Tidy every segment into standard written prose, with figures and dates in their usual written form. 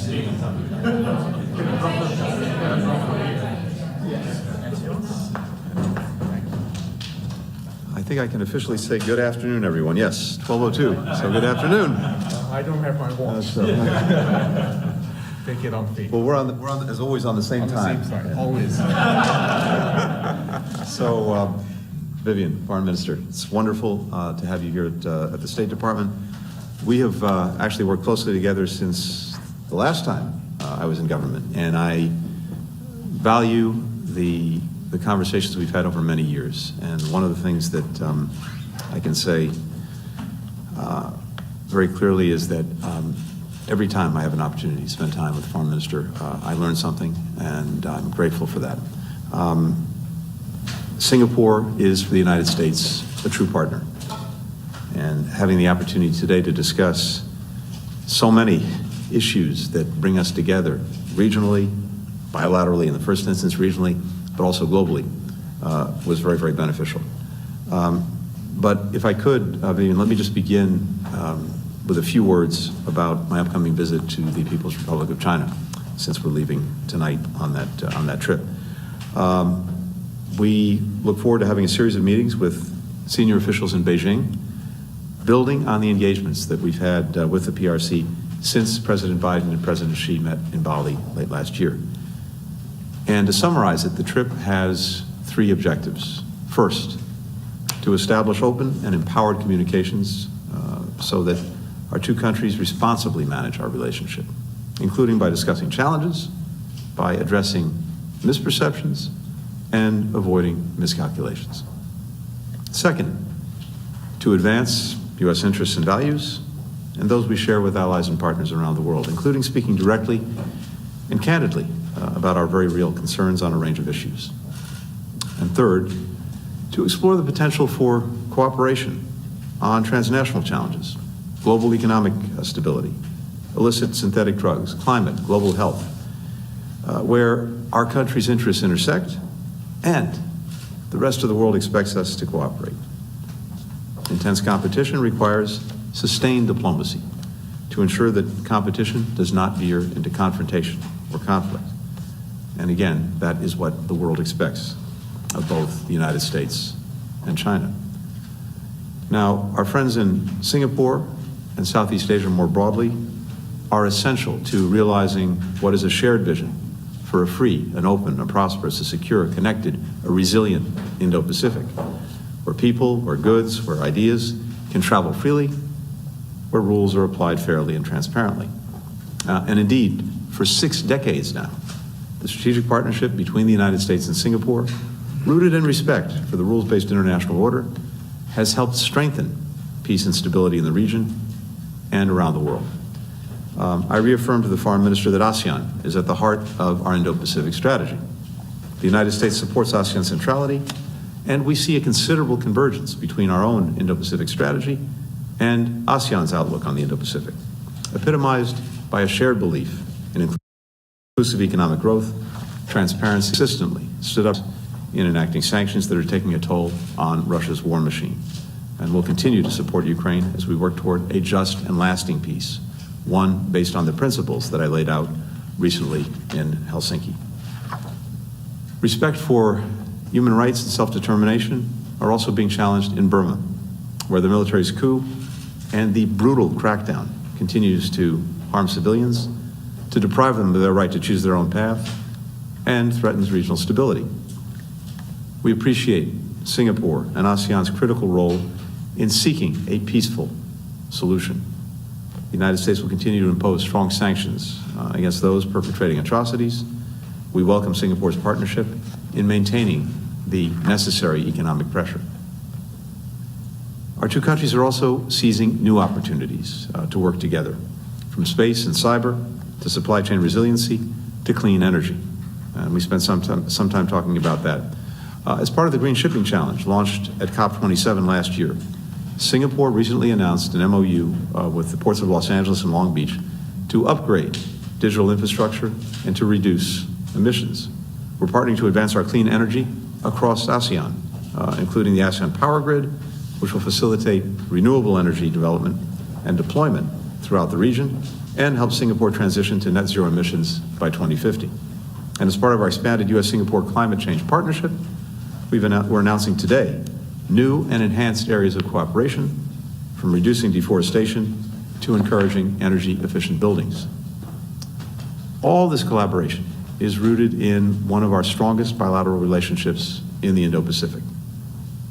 I think I can officially say good afternoon, everyone. Yes, 12:02. So good afternoon. I don't have my watch. Take it on feet. Well, we're on as always on the same time. On the same side, always. So, Vivian, Foreign Minister, it's wonderful to have you here at the State Department. We have actually worked closely together since the last time I was in government, and I value the conversations we've had over many years. And one of the things that I can say very clearly is that every time I have an opportunity to spend time with the Foreign Minister, I learn something, and I'm grateful for that. Singapore is, for the United States, a true partner. And having the opportunity today to discuss so many issues that bring us together regionally, bilaterally in the first instance regionally, but also globally, was very, very beneficial. But if I could, Vivian, let me just begin with a few words about my upcoming visit to the People's Republic of China, since we're leaving tonight on that trip. We look forward to having a series of meetings with senior officials in Beijing, building on the engagements that we've had with the PRC since President Biden and President Xi met in Bali late last year. And to summarize it, the trip has three objectives. First, to establish open and empowered communications so that our two countries responsibly manage our relationship, including by discussing challenges, by addressing misperceptions, and avoiding miscalculations. Second, to advance U.S. interests and values, and those we share with allies and partners around the world, including speaking directly and candidly about our very real concerns on a range of issues. And third, to explore the potential for cooperation on transnational challenges, global economic stability, illicit synthetic drugs, climate, global health, where our country's interests intersect and the rest of the world expects us to cooperate. Intense competition requires sustained diplomacy to ensure that competition does not veer into confrontation or conflict. And again, that is what the world expects of both the United States and China. Now, our friends in Singapore and Southeast Asia more broadly are essential to realizing what is a shared vision for a free, an open, a prosperous, a secure, a connected, a resilient Indo-Pacific, where people, where goods, where ideas can travel freely, where rules are applied fairly and transparently. And indeed, for 6 decades now, the strategic partnership between the United States and Singapore, rooted in respect for the rules-based international order, has helped strengthen peace and stability in the region and around the world. I reaffirmed to the Foreign Minister that ASEAN is at the heart of our Indo-Pacific strategy. The United States supports ASEAN centrality, and we see a considerable convergence between our own Indo-Pacific strategy and ASEAN's outlook on the Indo-Pacific, epitomized by a shared belief in inclusive economic growth, transparency. Consistently stood up in enacting sanctions that are taking a toll on Russia's war machine, and will continue to support Ukraine as we work toward a just and lasting peace, one based on the principles that I laid out recently in Helsinki. Respect for human rights and self-determination are also being challenged in Burma, where the military's coup and the brutal crackdown continues to harm civilians, to deprive them of their right to choose their own path, and threatens regional stability. We appreciate Singapore and ASEAN's critical role in seeking a peaceful solution. The United States will continue to impose strong sanctions against those perpetrating atrocities. We welcome Singapore's partnership in maintaining the necessary economic pressure. Our two countries are also seizing new opportunities to work together, from space and cyber to supply chain resiliency to clean energy. And we spent some time talking about that. As part of the Green Shipping Challenge launched at COP27 last year, Singapore recently announced an MOU with the ports of Los Angeles and Long Beach to upgrade digital infrastructure and to reduce emissions. We're partnering to advance our clean energy across ASEAN, including the ASEAN Power Grid, which will facilitate renewable energy development and deployment throughout the region, and help Singapore transition to net zero emissions by 2050. And as part of our expanded U.S.-Singapore climate change partnership, we're announcing today new and enhanced areas of cooperation, from reducing deforestation to encouraging energy-efficient buildings. All this collaboration is rooted in one of our strongest bilateral relationships in the Indo-Pacific.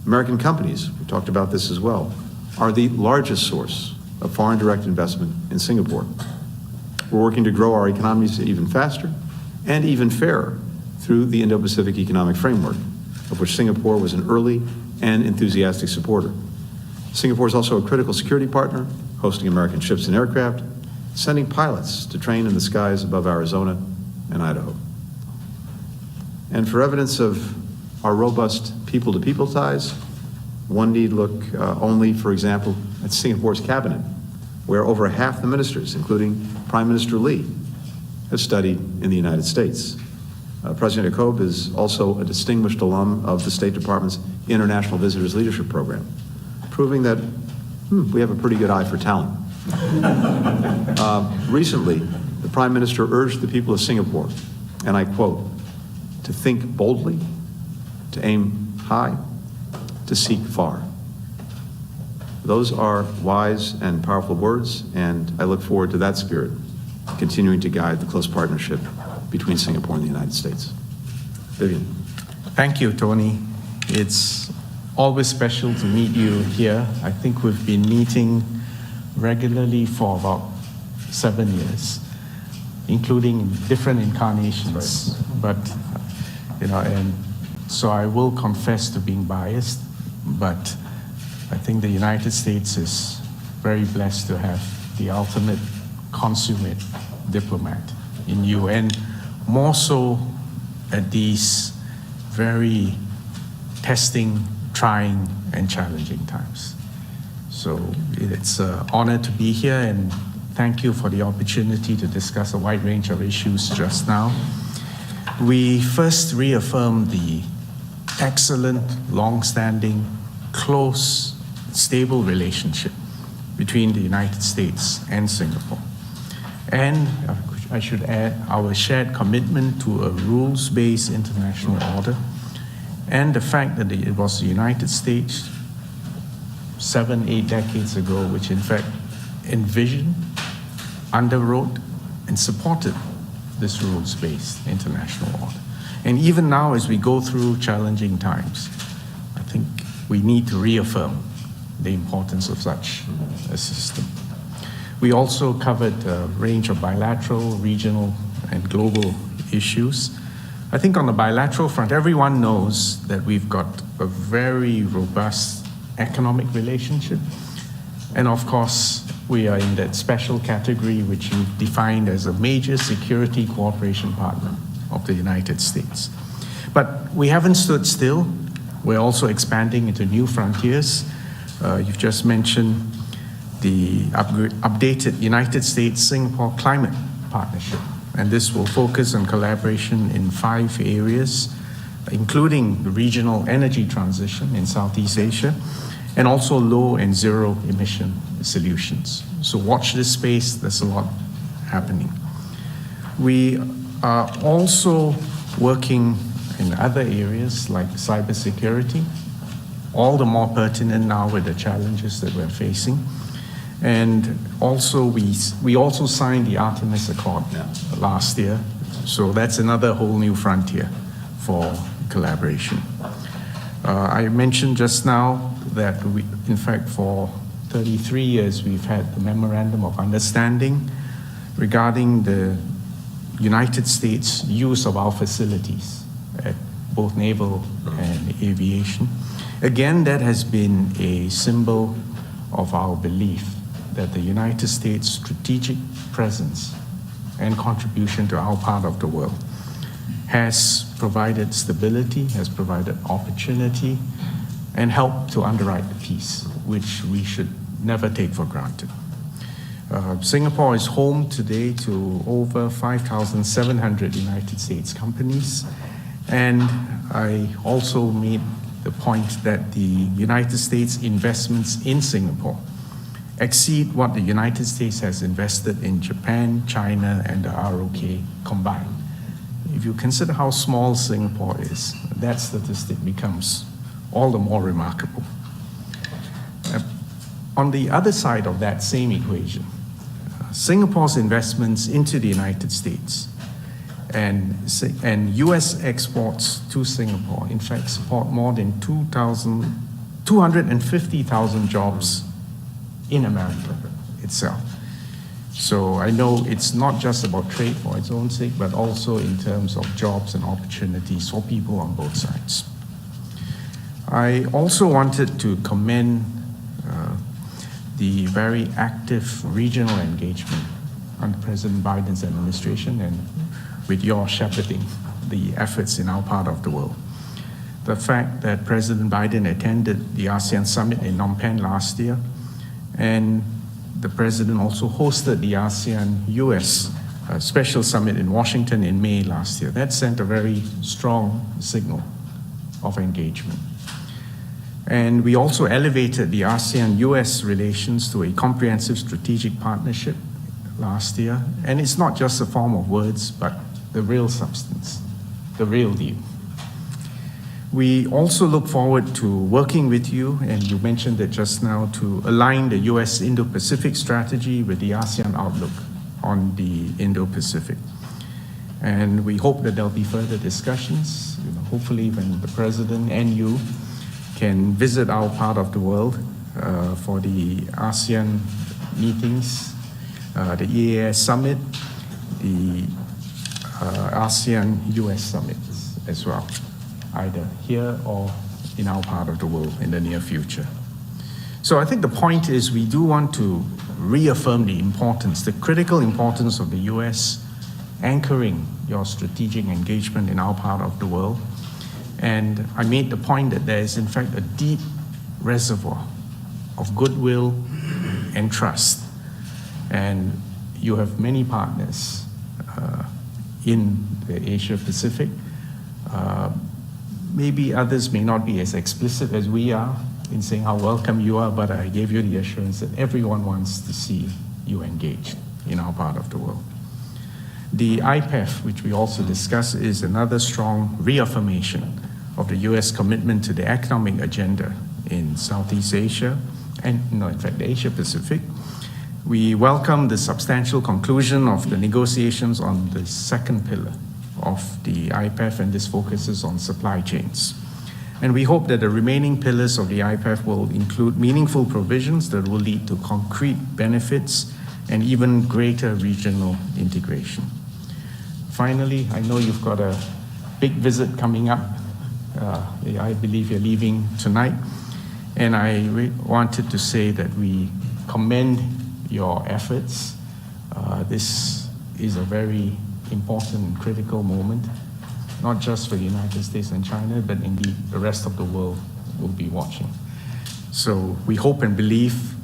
American companies, we talked about this as well, are the largest source of foreign direct investment in Singapore. We're working to grow our economies even faster and even fairer through the Indo-Pacific Economic Framework, of which Singapore was an early and enthusiastic supporter. Singapore is also a critical security partner, hosting American ships and aircraft, sending pilots to train in the skies above Arizona and Idaho. And for evidence of our robust people-to-people ties, one need look only, for example, at Singapore's cabinet, where over half the ministers, including Prime Minister Lee, have studied in the United States. President Yaacob is also a distinguished alum of the State Department's International Visitors Leadership Program, proving that we have a pretty good eye for talent. Recently, the Prime Minister urged the people of Singapore, and I quote, to think boldly, to aim high, to seek far. Those are wise and powerful words, and I look forward to that spirit continuing to guide the close partnership between Singapore and the United States. Vivian. Thank you, Tony. It's always special to meet you here. I think we've been meeting regularly for about 7 years, including in different incarnations. But, and so I will confess to being biased, but I think the United States is very blessed to have the ultimate consummate diplomat in you, and more so at these very testing, trying, and challenging times. So it's an honor to be here, and thank you for the opportunity to discuss a wide range of issues just now. We first reaffirmed the excellent, long-standing, close, stable relationship between the United States and Singapore. And I should add our shared commitment to a rules-based international order, and the fact that it was the United States 7-8 decades ago which in fact envisioned, underwrote, and supported this rules-based international order. And even now, as we go through challenging times, I think we need to reaffirm the importance of such a system. We also covered a range of bilateral, regional, and global issues. I think on the bilateral front, everyone knows that we've got a very robust economic relationship. And of course, we are in that special category which you've defined as a major security cooperation partner of the United States. But we haven't stood still. We're also expanding into new frontiers. You've just mentioned the updated United States-Singapore Climate Partnership. And this will focus on collaboration in 5 areas, including the regional energy transition in Southeast Asia, and also low and zero emission solutions. So watch this space, there's a lot happening. We are also working in other areas like cybersecurity, all the more pertinent now with the challenges that we're facing. And also we also signed the Artemis Accord last year, so that's another whole new frontier for collaboration. I mentioned just now that we, in fact, for 33 years we've had the Memorandum of Understanding regarding the United States use of our facilities at both naval and aviation. Again, that has been a symbol of our belief that the United States' strategic presence and contribution to our part of the world has provided stability, has provided opportunity, and helped to underwrite the peace, which we should never take for granted. Singapore is home today to over 5,700 United States companies, and I also made the point that the United States investments in Singapore exceed what the United States has invested in Japan, China, and the ROK combined. If you consider how small Singapore is, that statistic becomes all the more remarkable. On the other side of that same equation, Singapore's investments into the United States and US exports to Singapore, in fact, support more than 250,000 jobs in America itself. So I know it's not just about trade for its own sake, but also in terms of jobs and opportunities for people on both sides. I also wanted to commend the very active regional engagement under President Biden's administration and with your shepherding the efforts in our part of the world. The fact that President Biden attended the ASEAN summit in Phnom Penh last year, and the President also hosted the ASEAN-US special summit in Washington in May last year. That sent a very strong signal of engagement. And we also elevated the ASEAN-US relations to a comprehensive strategic partnership last year. And it's not just a form of words, but the real substance, the real deal. We also look forward to working with you, and you mentioned it just now, to align the US Indo-Pacific strategy with the ASEAN outlook on the Indo-Pacific. And we hope that there'll be further discussions, hopefully when the President and you can visit our part of the world for the ASEAN meetings, the EAS summit, the ASEAN-US summits as well, either here or in our part of the world in the near future. So I think the point is we do want to reaffirm the importance, the critical importance of the US anchoring your strategic engagement in our part of the world. And I made the point that there is in fact a deep reservoir of goodwill and trust. And you have many partners in the Asia Pacific. Maybe others may not be as explicit as we are in saying how welcome you are, but I gave you the assurance that everyone wants to see you engaged in our part of the world. The IPEF, which we also discussed, is another strong reaffirmation of the US commitment to the economic agenda in Southeast Asia, and in fact, the Asia Pacific. We welcome the substantial conclusion of the negotiations on the second pillar of the IPEF, and this focuses on supply chains. And we hope that the remaining pillars of the IPEF will include meaningful provisions that will lead to concrete benefits and even greater regional integration. Finally, I know you've got a big visit coming up. I believe you're leaving tonight. And I wanted to say that we commend your efforts. This is a very important and critical moment, not just for the United States and China, but indeed the rest of the world will be watching. So we hope and believe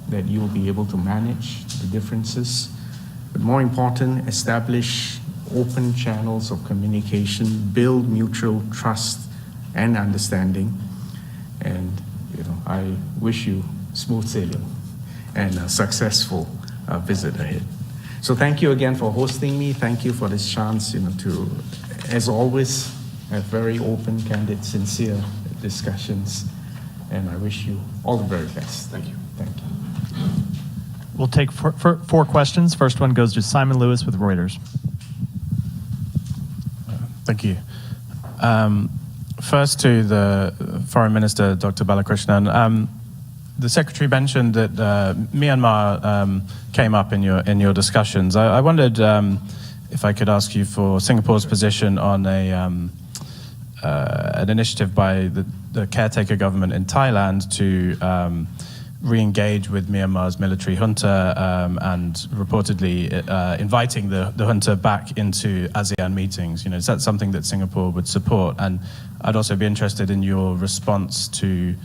that you will be able to manage the differences, but more important, establish open channels of communication, build mutual trust and understanding. And I wish you smooth sailing and a successful visit ahead. So thank you again for hosting me. Thank you for this chance, to, as always, have very open, candid, sincere discussions. And I wish you all the very best. Thank you. Thank you. We'll take four questions. First one goes to Simon Lewis with Reuters. Thank you. First to the Foreign Minister, Dr. Balakrishnan. The Secretary mentioned that Myanmar came up in your discussions. I wondered if I could ask you for Singapore's position on an initiative by the caretaker government in Thailand to re-engage with Myanmar's military junta and reportedly inviting the junta back into ASEAN meetings. Is that something that Singapore would support? And I'd also be interested in your response to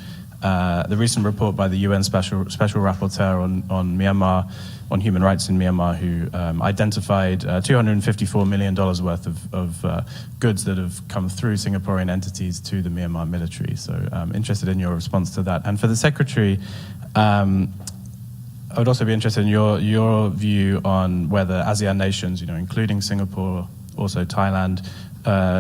the recent report by the UN Special Rapporteur on Myanmar, on human rights in Myanmar, who identified $254 million worth of goods that have come through Singaporean entities to the Myanmar military. So I'm interested in your response to that. And for the Secretary, I would also be interested in your view on whether ASEAN nations, including Singapore, also Thailand,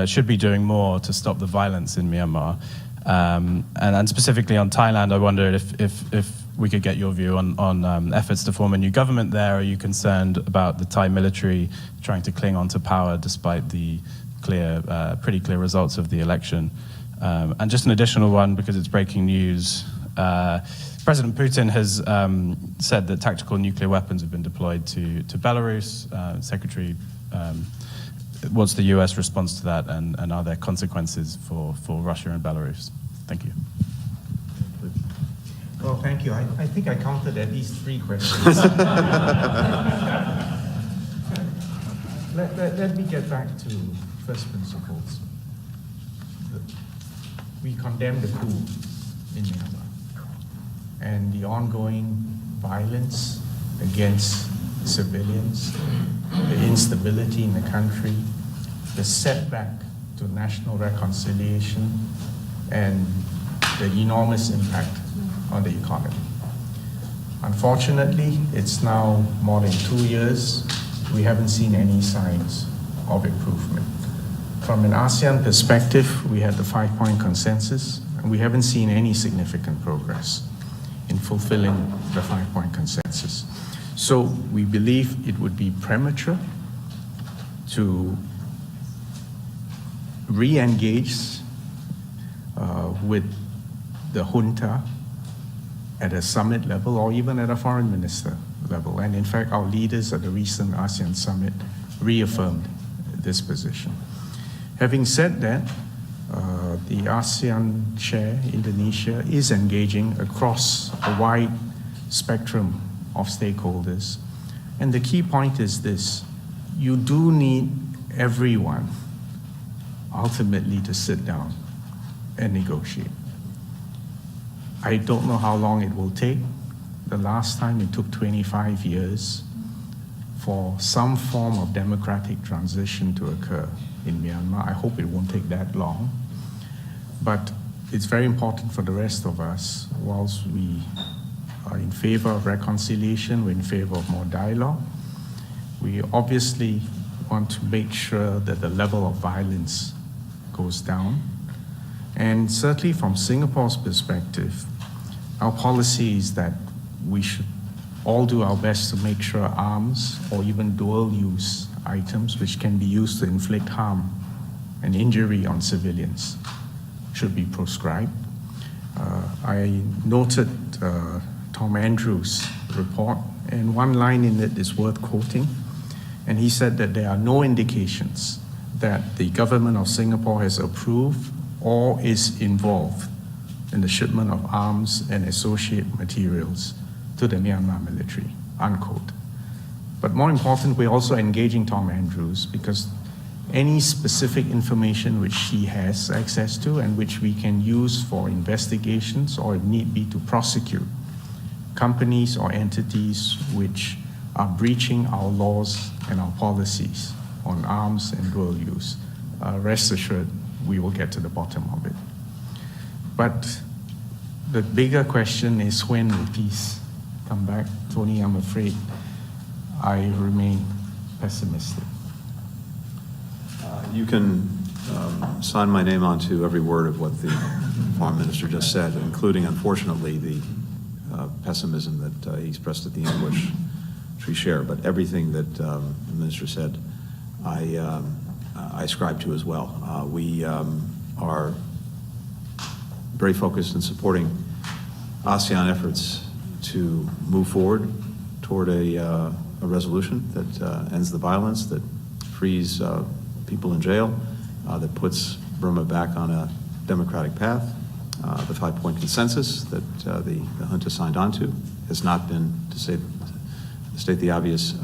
should be doing more to stop the violence in Myanmar. And specifically on Thailand, I wondered if we could get your view on efforts to form a new government there. Are you concerned about the Thai military trying to cling on to power despite the pretty clear results of the election? And just an additional one, because it's breaking news, President Putin has said that tactical nuclear weapons have been deployed to Belarus. Secretary, what's the US response to that, and are there consequences for Russia and Belarus? Thank you. Well, thank you. I think I counted at least 3 questions. Let me get back to first principles. We condemn the coup in Myanmar and the ongoing violence against civilians, the instability in the country, the setback to national reconciliation, and the enormous impact on the economy. Unfortunately, it's now more than 2 years. We haven't seen any signs of improvement. From an ASEAN perspective, we had the 5-point consensus, and we haven't seen any significant progress in fulfilling the 5-point consensus. So we believe it would be premature to re-engage with the junta at a summit level or even at a foreign minister level. And in fact, our leaders at the recent ASEAN summit reaffirmed this position. Having said that, the ASEAN chair, Indonesia, is engaging across a wide spectrum of stakeholders. And the key point is this: you do need everyone ultimately to sit down and negotiate. I don't know how long it will take. The last time it took 25 years for some form of democratic transition to occur in Myanmar. I hope it won't take that long. But it's very important for the rest of us, whilst we are in favor of reconciliation, we're in favor of more dialogue, we obviously want to make sure that the level of violence goes down. And certainly from Singapore's perspective, our policy is that we should all do our best to make sure arms or even dual-use items which can be used to inflict harm and injury on civilians should be proscribed. I noted Tom Andrews' report, and one line in it is worth quoting, and he said that there are no indications that the government of Singapore has approved or is involved in the shipment of arms and associated materials to the Myanmar military, unquote. But more important, we're also engaging Tom Andrews because any specific information which he has access to and which we can use for investigations or if need be to prosecute companies or entities which are breaching our laws and our policies on arms and dual use, rest assured we will get to the bottom of it. But the bigger question is, when will peace come back? Tony, I'm afraid I remain pessimistic. You can sign my name onto every word of what the Foreign Minister just said, including, unfortunately, the pessimism that he expressed at the end, which we share. But everything that the Minister said, I ascribe to as well. We are very focused in supporting ASEAN efforts to move forward toward a resolution that ends the violence, that frees people in jail, that puts Burma back on a democratic path. The 5-point consensus that the junta signed onto has not been, to state the obvious,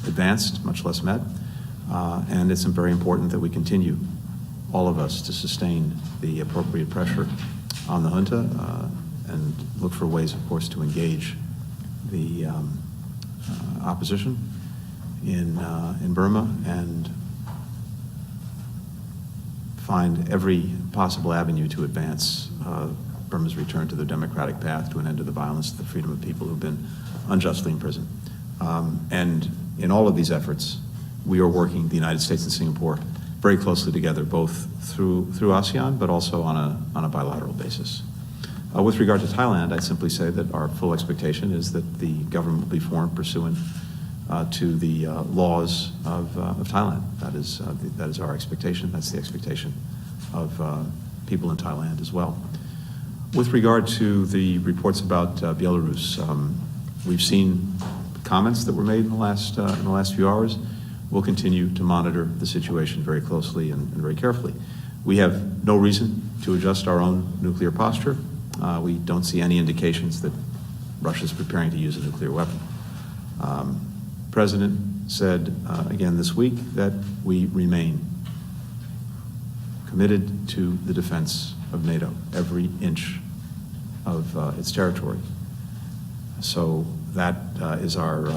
advanced, much less met. And it's very important that we continue, all of us, to sustain the appropriate pressure on the junta and look for ways, of course, to engage the opposition in Burma and find every possible avenue to advance Burma's return to the democratic path, to an end to the violence, to the freedom of people who've been unjustly imprisoned. And in all of these efforts, we are working, the United States and Singapore, very closely together, both through ASEAN, but also on a bilateral basis. With regard to Thailand, I'd simply say that our full expectation is that the government will be formed pursuant to the laws of Thailand. That is our expectation. That's the expectation of people in Thailand as well. With regard to the reports about Belarus, we've seen comments that were made in the last few hours. We'll continue to monitor the situation very closely and very carefully. We have no reason to adjust our own nuclear posture. We don't see any indications that Russia is preparing to use a nuclear weapon. President said again this week that we remain committed to the defense of NATO, every inch of its territory. So that is our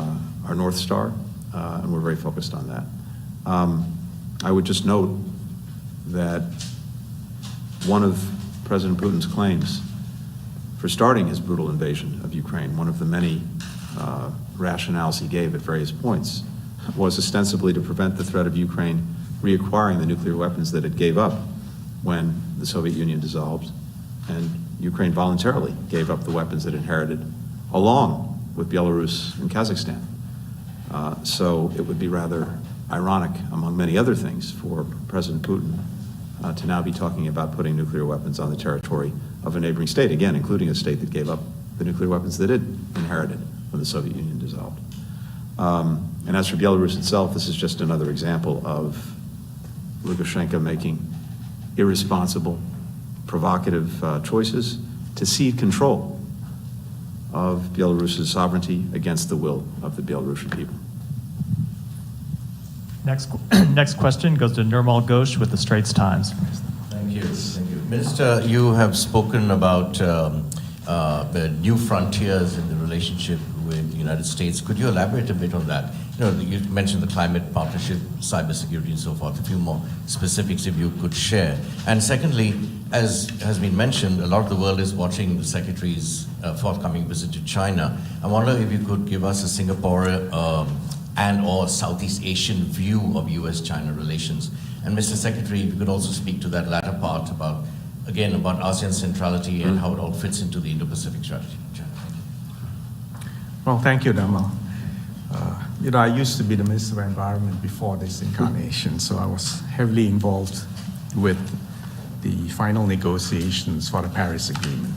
North Star, and we're very focused on that. I would just note that one of President Putin's claims for starting his brutal invasion of Ukraine, one of the many rationales he gave at various points, was ostensibly to prevent the threat of Ukraine reacquiring the nuclear weapons that it gave up when the Soviet Union dissolved, and Ukraine voluntarily gave up the weapons it inherited, along with Belarus and Kazakhstan. So it would be rather ironic, among many other things, for President Putin to now be talking about putting nuclear weapons on the territory of a neighboring state, again, including a state that gave up the nuclear weapons that it inherited when the Soviet Union dissolved. And as for Belarus itself, this is just another example of Lukashenko making irresponsible, provocative choices to cede control of Belarus's sovereignty against the will of the Belarusian people. Next question goes to Nirmal Ghosh with the Straits Times. Thank you. Thank you. Minister, you have spoken about the new frontiers in the relationship with the United States. Could you elaborate a bit on that? You mentioned the climate partnership, cybersecurity, and so forth. A few more specifics if you could share. And secondly, as has been mentioned, a lot of the world is watching the Secretary's forthcoming visit to China. I wonder if you could give us a Singapore and/or Southeast Asian view of U.S.-China relations. And Mr. Secretary, if you could also speak to that latter part about ASEAN centrality and how it all fits into the Indo-Pacific strategy. China. Thank you. Well, thank you, Dhamal. I used to be the Minister of Environment before this incarnation, so I was heavily involved with the final negotiations for the Paris Agreement.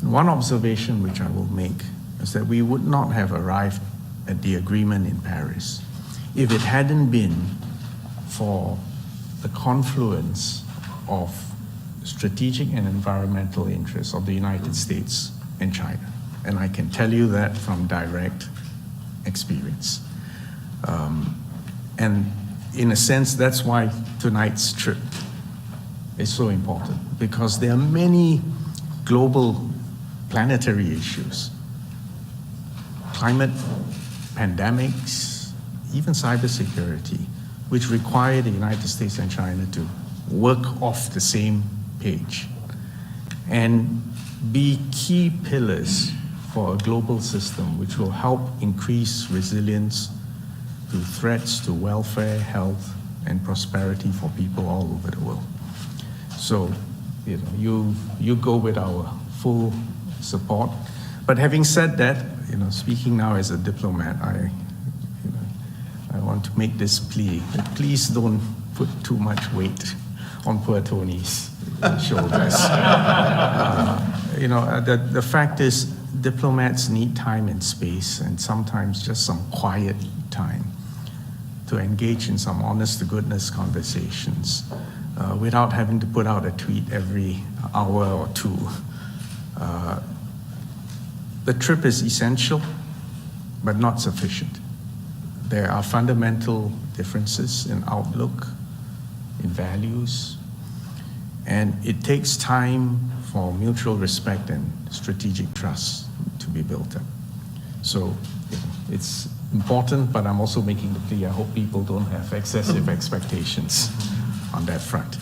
And one observation which I will make is that we would not have arrived at the agreement in Paris if it hadn't been for the confluence of strategic and environmental interests of the United States and China. And I can tell you that from direct experience. And in a sense, that's why tonight's trip is so important, because there are many global planetary issues, climate, pandemics, even cybersecurity, which require the United States and China to work off the same page and be key pillars for a global system which will help increase resilience to threats to welfare, health, and prosperity for people all over the world. So, you go with our full support. But having said that, speaking now as a diplomat, I want to make this plea. Please don't put too much weight on poor Tony's shoulders. The fact is, diplomats need time and space, and sometimes just some quiet time to engage in some honest-to-goodness conversations without having to put out a tweet every hour or two. The trip is essential, but not sufficient. There are fundamental differences in outlook, in values, and it takes time for mutual respect and strategic trust to be built up. So it's important, but I'm also making the plea, I hope people don't have excessive expectations on that front.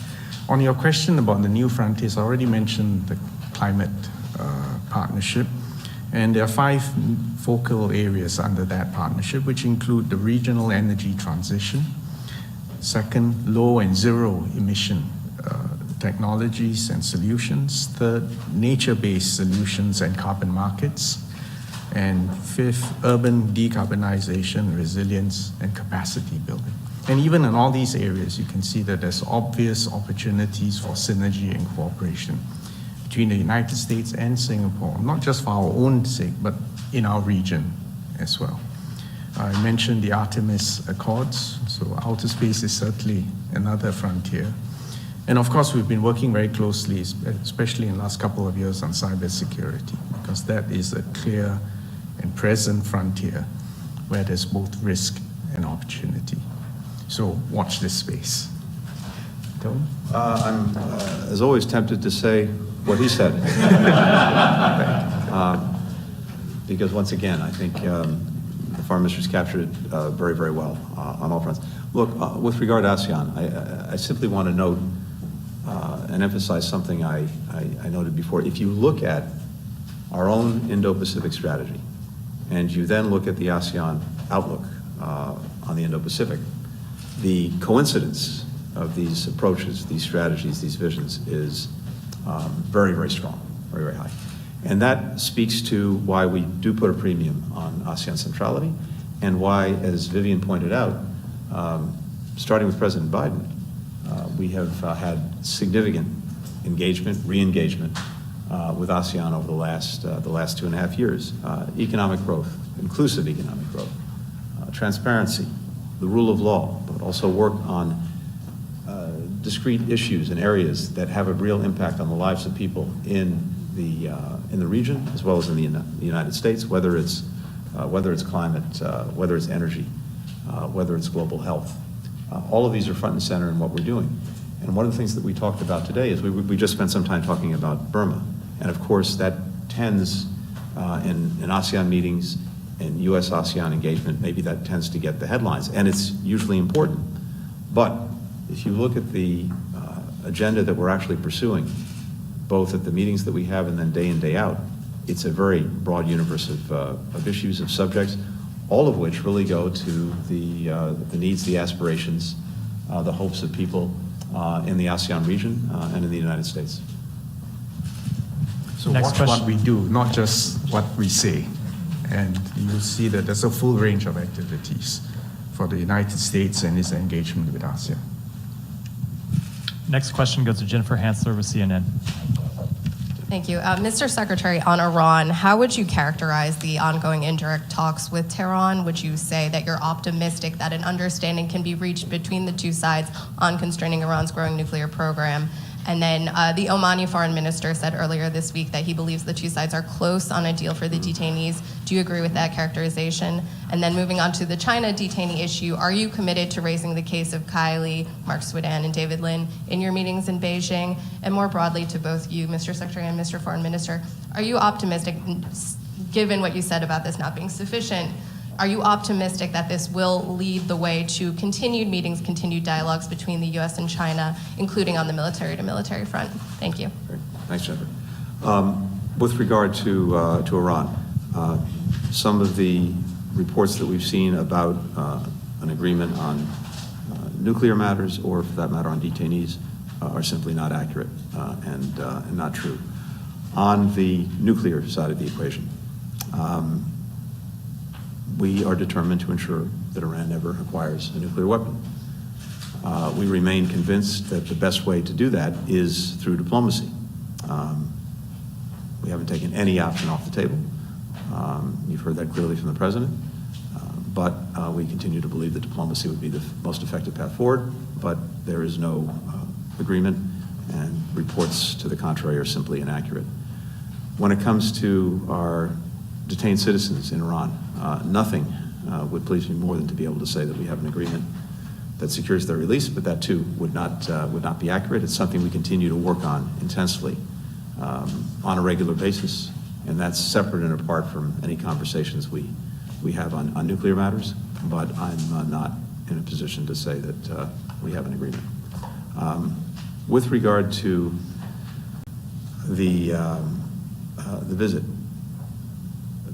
On your question about the new frontiers, I already mentioned the climate partnership. And there are 5 focal areas under that partnership, which include the regional energy transition. Second, low and zero emission technologies and solutions. Third, nature-based solutions and carbon markets. And 5th, urban decarbonization, resilience, and capacity building. And even in all these areas, you can see that there's obvious opportunities for synergy and cooperation between the United States and Singapore, not just for our own sake, but in our region as well. I mentioned the Artemis Accords, so outer space is certainly another frontier. And of course, we've been working very closely, especially in the last couple of years, on cybersecurity, because that is a clear and present frontier where there's both risk and opportunity. So watch this space. Tony? I'm, as always, tempted to say what he said. Because once again, I think the Foreign Minister's captured it very, very well on all fronts. Look, with regard to ASEAN, I simply want to note and emphasize something I noted before. If you look at our own Indo-Pacific strategy, and you then look at the ASEAN outlook on the Indo-Pacific, the coincidence of these approaches, these strategies, these visions is very, very strong, very, very high. And that speaks to why we do put a premium on ASEAN centrality, and why, as Vivian pointed out, starting with President Biden, we have had significant engagement, re-engagement with ASEAN over the last 2.5 years. Economic growth, inclusive economic growth, transparency, the rule of law, but also work on discrete issues and areas that have a real impact on the lives of people in the region as well as in the United States, whether it's climate, whether it's energy, whether it's global health. All of these are front and center in what we're doing. And one of the things that we talked about today is we just spent some time talking about Burma. And of course, that tends in ASEAN meetings and U.S.-ASEAN engagement, maybe that tends to get the headlines, and it's usually important. But if you look at the agenda that we're actually pursuing, both at the meetings that we have and then day in, day out, it's a very broad universe of issues, of subjects, all of which really go to the needs, the aspirations, the hopes of people in the ASEAN region and in the United States. So Next watch question. what we do, not just what we say. And you'll see that there's a full range of activities for the United States and its engagement with ASEAN. Next question goes to Jennifer Hansler with CNN. Thank you. Mr. Secretary, on Iran, how would you characterize the ongoing indirect talks with Tehran? Would you say that you're optimistic that an understanding can be reached between the two sides on constraining Iran's growing nuclear program? And then the Omani foreign minister said earlier this week that he believes the two sides are close on a deal for the detainees. Do you agree with that characterization? And then moving on to the China detainee issue, are you committed to raising the case of Kylie, Mark Sweden, and David Lin in your meetings in Beijing? And more broadly to both you, Mr. Secretary and Mr. Foreign Minister, are you optimistic, given what you said about this not being sufficient, are you optimistic that this will lead the way to continued meetings, continued dialogues between the U.S. and China, including on the military-to-military front? Thank you. Great. Thanks, Jennifer. With regard to Iran, some of the reports that we've seen about an agreement on nuclear matters, or for that matter on detainees, are simply not accurate and not true. On the nuclear side of the equation, we are determined to ensure that Iran never acquires a nuclear weapon. We remain convinced that the best way to do that is through diplomacy. We haven't taken any option off the table. You've heard that clearly from the President. But we continue to believe that diplomacy would be the most effective path forward, but there is no agreement, and reports to the contrary are simply inaccurate. When it comes to our detained citizens in Iran, nothing would please me more than to be able to say that we have an agreement that secures their release, but that too would not be accurate. It's something we continue to work on intensely on a regular basis, and that's separate and apart from any conversations we have on nuclear matters, but I'm not in a position to say that we have an agreement. With regard to the visit.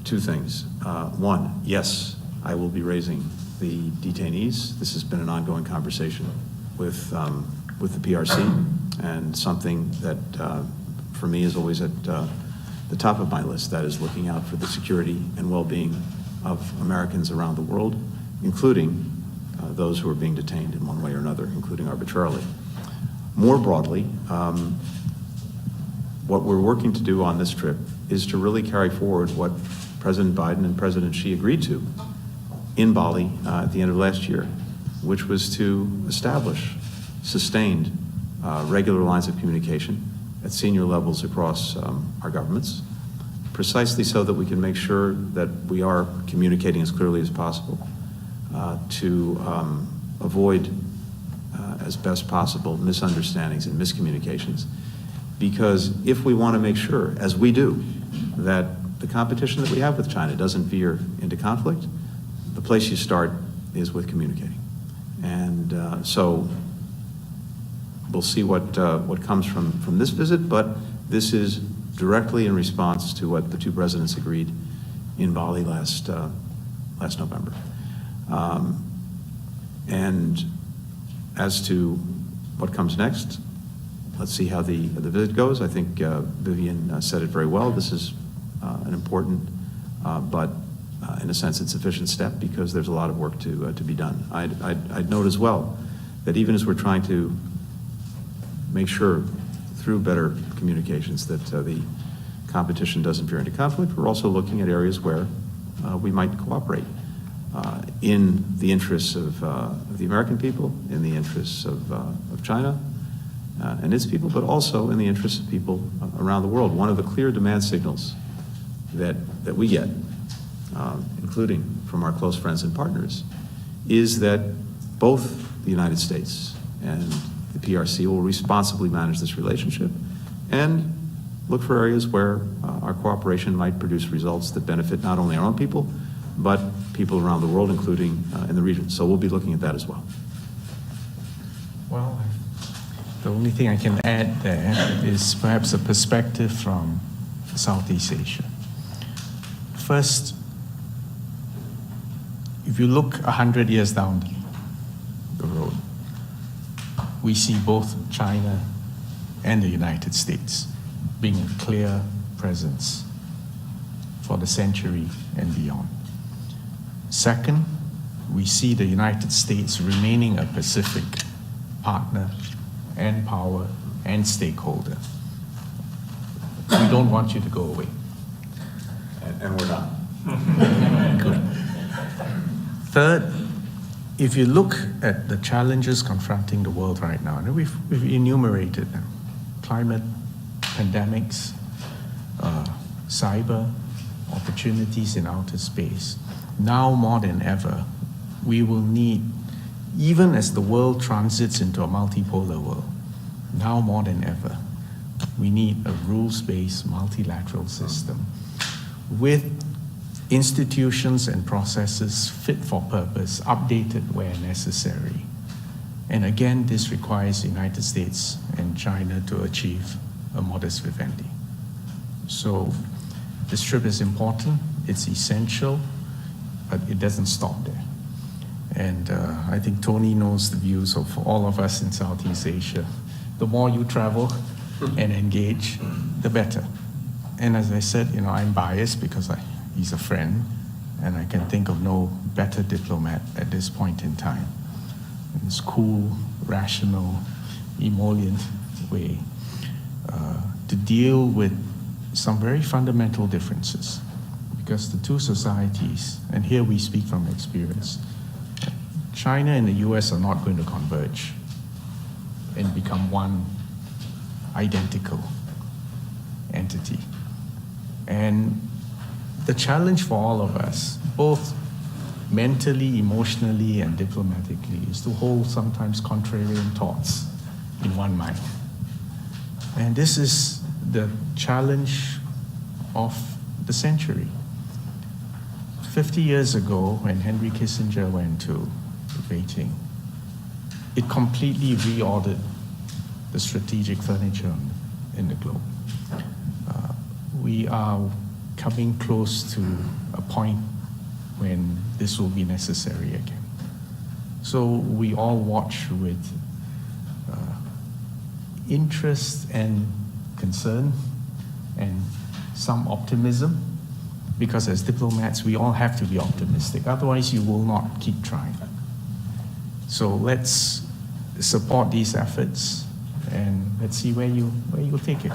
Two things. One, yes, I will be raising the detainees. This has been an ongoing conversation with the PRC, and something that for me is always at the top of my list, that is looking out for the security and well-being of Americans around the world, including those who are being detained in one way or another, including arbitrarily. More broadly, what we're working to do on this trip is to really carry forward what President Biden and President Xi agreed to in Bali at the end of last year, which was to establish sustained regular lines of communication at senior levels across our governments, precisely so that we can make sure that we are communicating as clearly as possible to avoid, as best possible, misunderstandings and miscommunications. Because if we want to make sure, as we do, that the competition that we have with China doesn't veer into conflict, the place you start is with communicating. And so we'll see what comes from this visit, but this is directly in response to what the two presidents agreed in Bali last November. And as to what comes next, let's see how the visit goes. I think Vivian said it very well. This is an important, but in a sense, insufficient step, because there's a lot of work to be done. I'd note as well that even as we're trying to make sure through better communications that the competition doesn't veer into conflict, we're also looking at areas where we might cooperate in the interests of the American people, in the interests of China and its people, but also in the interests of people around the world. One of the clear demand signals that we get, including from our close friends and partners, is that both the United States and the PRC will responsibly manage this relationship and look for areas where our cooperation might produce results that benefit not only our own people, but people around the world, including in the region. So we'll be looking at that as well. Well, the only thing I can add there is perhaps a perspective from Southeast Asia. First, if you look 100 years down the road, we see both China and the United States being a clear presence for the century and beyond. Second, we see the United States remaining a Pacific partner and power and stakeholder. We don't want you to go away. And we're not. Good. Third, if you look at the challenges confronting the world right now, and we've enumerated them: climate, pandemics, cyber, opportunities in outer space. Now more than ever, we will need, even as the world transits into a multipolar world, now more than ever, we need a rules-based multilateral system with institutions and processes fit for purpose, updated where necessary. And again, this requires the United States and China to achieve a modus vivendi. So this trip is important, it's essential, but it doesn't stop there. And I think Tony knows the views of all of us in Southeast Asia. The more you travel and engage, the better. And as I said, I'm biased because he's a friend, and I can think of no better diplomat at this point in time. In this cool, rational, emollient way to deal with some very fundamental differences. Because the two societies, and here we speak from experience, China and the US are not going to converge and become one identical entity. And the challenge for all of us, both mentally, emotionally, and diplomatically, is to hold sometimes contrarian thoughts in one mind. And this is the challenge of the century. 50 years ago, when Henry Kissinger went to Beijing, it completely reordered the strategic furniture in the globe. we are coming close to a point when this will be necessary again. So we all watch with interest and concern and some optimism, because as diplomats, we all have to be optimistic. Otherwise, you will not keep trying. So let's support these efforts, and let's see where you take it.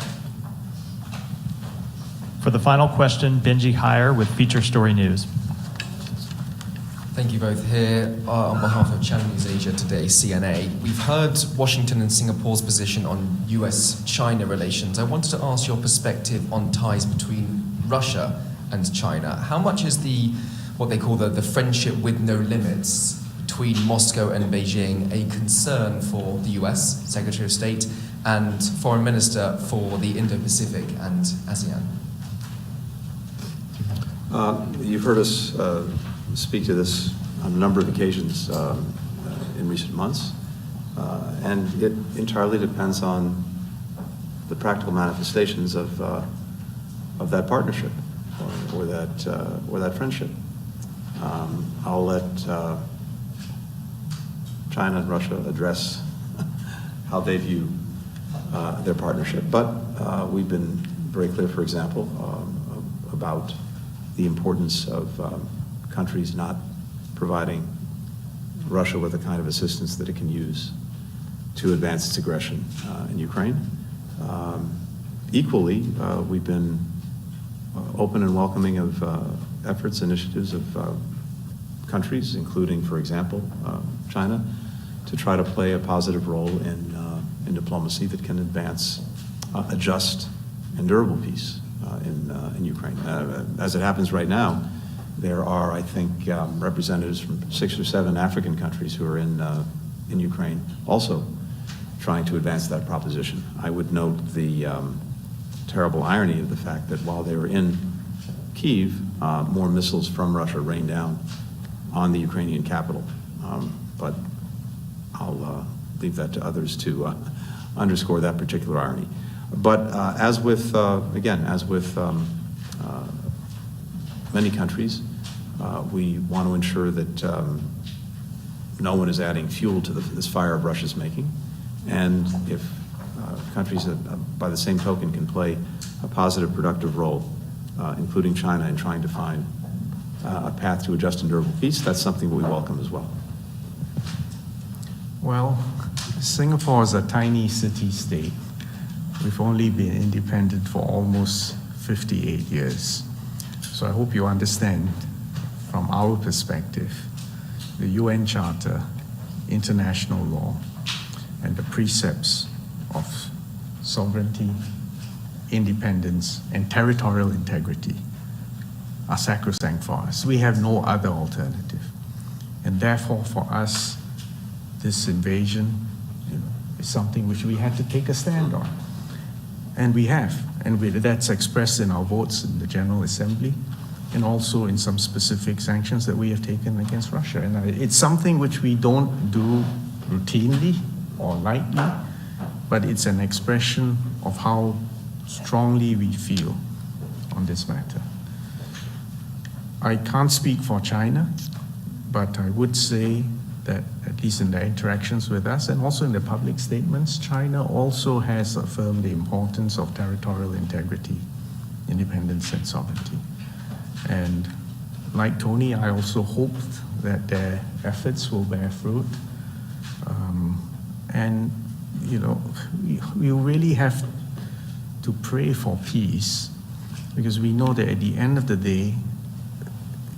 For the final question, Benji Heyer with Feature Story News. Thank you both. Here on behalf of Channel News Asia Today, CNA. We've heard Washington and Singapore's position on US-China relations. I wanted to ask your perspective on ties between Russia and China. How much is what they call the friendship with no limits between Moscow and Beijing a concern for the US, Secretary of State, and Foreign Minister for the Indo-Pacific and ASEAN? You've heard us speak to this on a number of occasions in recent months, and it entirely depends on the practical manifestations of that partnership or that friendship. I'll let China and Russia address how they view their partnership, but we've been very clear, for example, about the importance of countries not providing Russia with the kind of assistance that it can use to advance its aggression in Ukraine. Equally, we've been open and welcoming of efforts, initiatives of countries, including, for example, China, to try to play a positive role in diplomacy that can advance a just and durable peace in Ukraine. As it happens right now, there are, I think, representatives from 6 or 7 African countries who are in Ukraine also trying to advance that proposition. I would note the terrible irony of the fact that while they were in Kyiv, more missiles from Russia rained down on the Ukrainian capital. But I'll leave that to others to underscore that particular irony. But as with many countries, we want to ensure that no one is adding fuel to this fire of Russia's making. And if countries that, by the same token, can play a positive, productive role, including China, in trying to find a path to a just and durable peace, that's something we welcome as well. Well, Singapore is a tiny city-state. We've only been independent for almost 58 years. So I hope you understand, from our perspective, the UN Charter, international law, and the precepts of sovereignty, independence, and territorial integrity are sacrosanct for us. We have no other alternative. And therefore, for us, this invasion is something which we had to take a stand on. And we have. And that's expressed in our votes in the General Assembly and also in some specific sanctions that we have taken against Russia. And it's something which we don't do routinely or lightly, but it's an expression of how strongly we feel on this matter. I can't speak for China, but I would say that at least in their interactions with us and also in the public statements, China also has affirmed the importance of territorial integrity, independence, and sovereignty. And like Tony, I also hoped that their efforts will bear fruit. And, we really have to pray for peace, because we know that at the end of the day,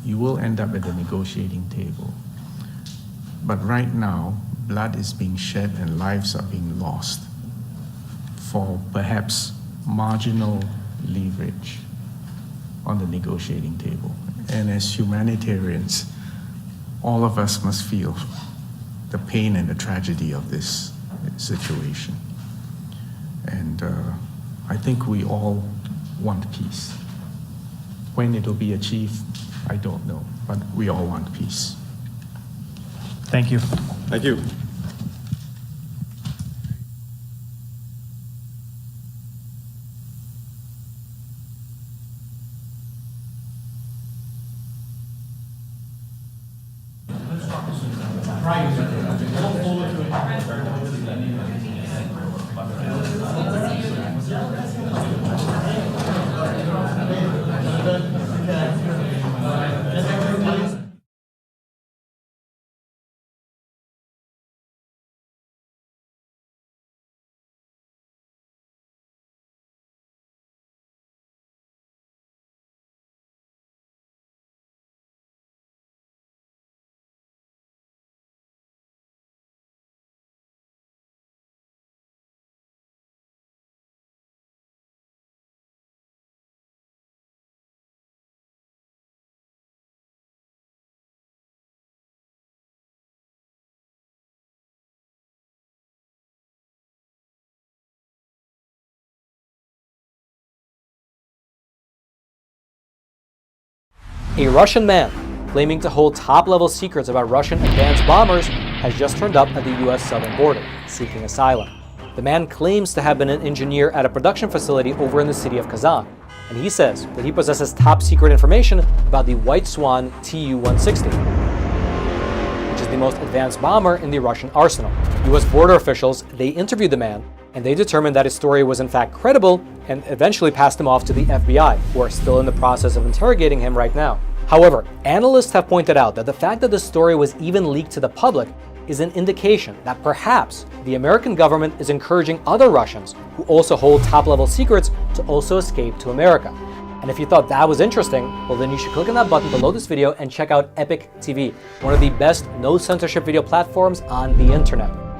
you will end up at the negotiating table. But right now, blood is being shed and lives are being lost for perhaps marginal leverage on the negotiating table. And as humanitarians, all of us must feel the pain and the tragedy of this situation. And I think we all want peace. When it'll be achieved, I don't know, but we all want peace. Thank you. Thank you. A Russian man claiming to hold top-level secrets about Russian advanced bombers has just turned up at the U.S. southern border, seeking asylum. The man claims to have been an engineer at a production facility over in the city of Kazan, and he says that he possesses top-secret information about the White Swan Tu-160, which is the most advanced bomber in the Russian arsenal. U.S. border officials, they interviewed the man, and they determined that his story was in fact credible and eventually passed him off to the FBI, who are still in the process of interrogating him right now. However, analysts have pointed out that the fact that the story was even leaked to the public is an indication that perhaps the American government is encouraging other Russians who also hold top-level secrets to also escape to America. And if you thought that was interesting, well then you should click on that button below this video and check out Epic TV, one of the best no-censorship video platforms on the internet.